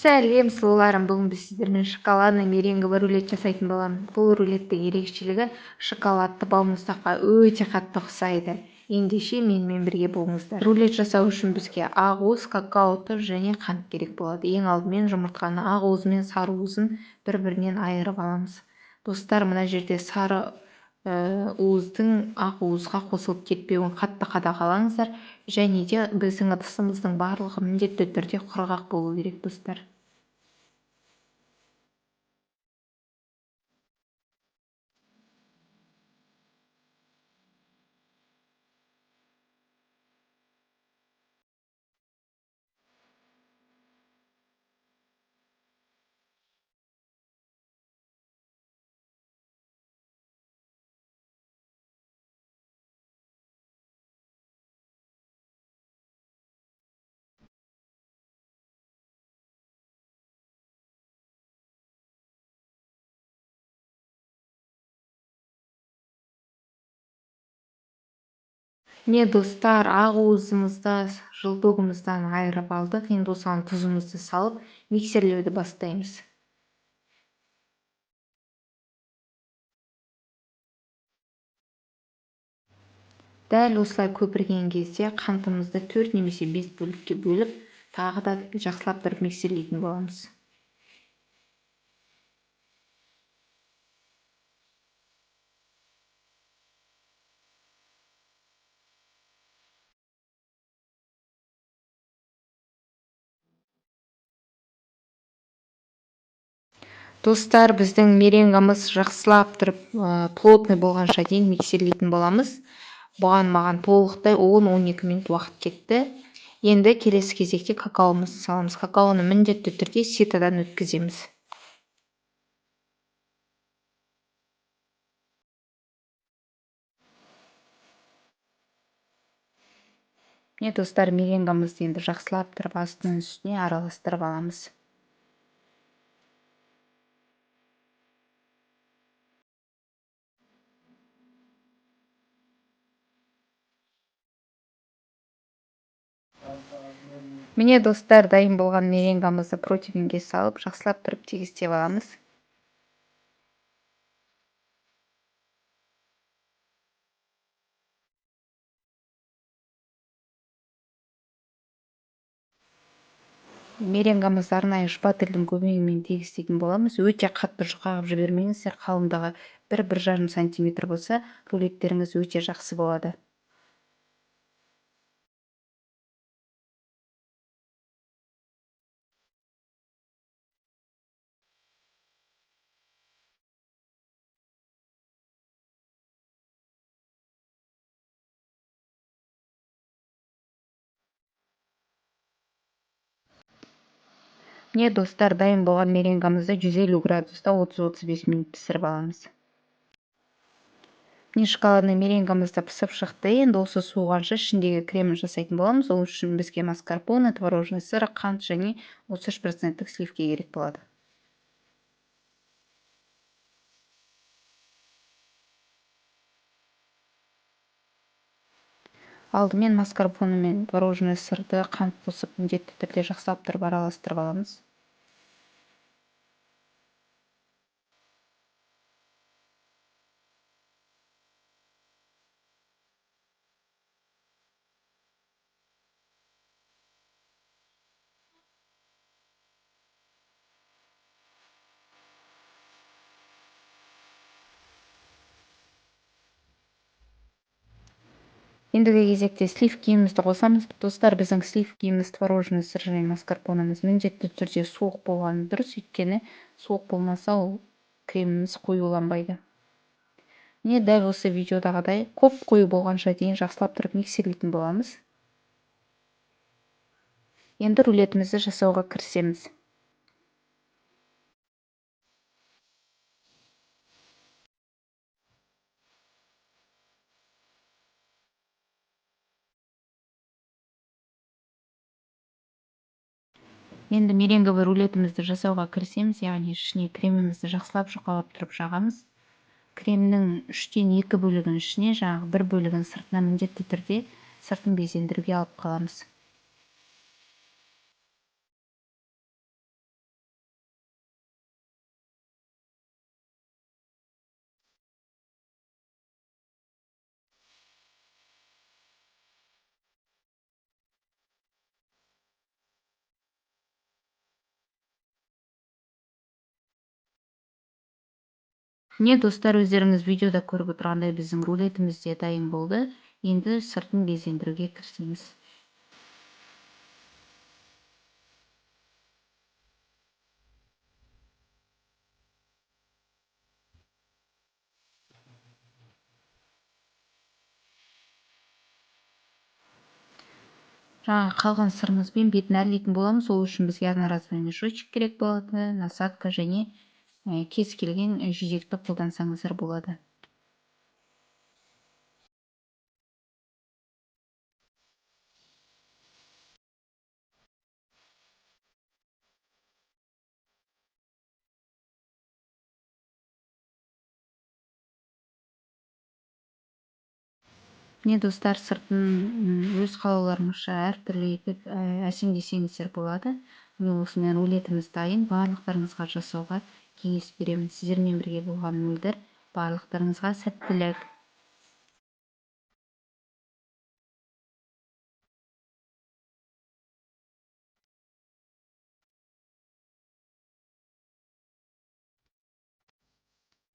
Сәлем сұлуларым, бүгін біз сіздермен шоколадный меренговый рулет жасайтын боламыз. Бұл рулеттің ерекшелігі шоколадты балмұздаққа өте қатты ұқсайды. Ендеше менімен бірге болыңыздар. Рулет жасау үшін бізге ақуыз, какао, тұз және қант керек болады. Ең алдымен жұмыртқаны ақуызы мен сары уызын бір-бірінен айырып аламыз. Достар, мына жерде сары уыздың ақуызға қосылып кетпеуін қатты қадағалаңыздар, және де біздің ыдысымыздың барлығы міндетті түрде құрғақ болу керек, достар. Не, достар, ақуызымызды жылдогымыздан айырып алдық. Енді осыған тұзымызды салып миксерлеуді бастаймыз. Дәл осылай көпірген кезде қантымызды 4 немесе 5 бөлікке бөліп, тағы да жақсылап тұрып миксерлейтін боламыз. Достар, біздің меренгамыз жақсылап тұрып плотный болғанша дейін миксерлейтін боламыз. Бұған маған толықтай 10-12 минут уақыт кетті. Енді келесі кезекте какаомызды саламыз. Какаоны міндетті түрде ситадан өткіземіз. Міне, достар, меренгамызды енді жақсылап тұрып астының үстіне араластырып аламыз. Міне, достар, дайын болған меренгамызды противеньге салып, жақсылап тұрып тегістеп аламыз. Меренгамызды арнайы шпательдің көмегімен тегістейтін боламыз. Өте қатты жұқағып жібермеңіздер. Қалыңдығы 1-1,5 сантиметр болса, рулеттеріңіз өте жақсы болады. Міне, достар, дайын болған меренгамызды 150 градуста 30-35 минут пісіріп аламыз. Міне, шоколадный меренгамыз да пісіп шықты. Енді осы суығанша ішіндегі кремін жасайтын боламыз. Ол үшін бізге маскарпоне, творожный сыр, қант және 33% сливка керек болады. Алдымен маскарпоне мен творожный сырды қант қосып міндетті түрде жақсылап тұрып араластырып аламыз. Ендігі кезекте сливкиімізді қосамыз. Достар, біздің сливкиіміз, творожный сыр және маскарпонеміз міндетті түрде суық болғаны дұрыс, өйткені суық болмаса ол креміміз қоюланбайды. Міне, дәл осы видеодағыдай қою болғанша дейін жақсылап тұрып миксерлейтін боламыз. Енді рулетімізді жасауға кірісеміз. Енді меренговый рулетімізді жасауға кірісеміз, яғни ішіне кремімізді жақсылап жұқалап тұрып жағамыз. Кремнің 3-2 бөлігін ішіне, жаңағы 1 бөлігін сыртына міндетті түрде сыртын безендіруге алып қаламыз. міне достар, өздеріңіз видеода көріп отырғандай біздің рулетіміз де дайын болды. Енді сыртын безендіруге кірісеміз. Жаңағы қалған сырымызбен бетін әрлейтін боламыз. Ол үшін бізге одноразовый мешочек керек болады, насадка және кез келген жидекті қолдансаңыздар болады. Міне достар, сыртын өз қалауларыңызша әртүрлі етіп әсемдесеңіздер болады. Міне осымен рулетіміз дайын. Барлықтарыңызға жасауға кеңес беремін. Сіздермен бірге болған Мөлдір. Барлықтарыңызға сәттілік.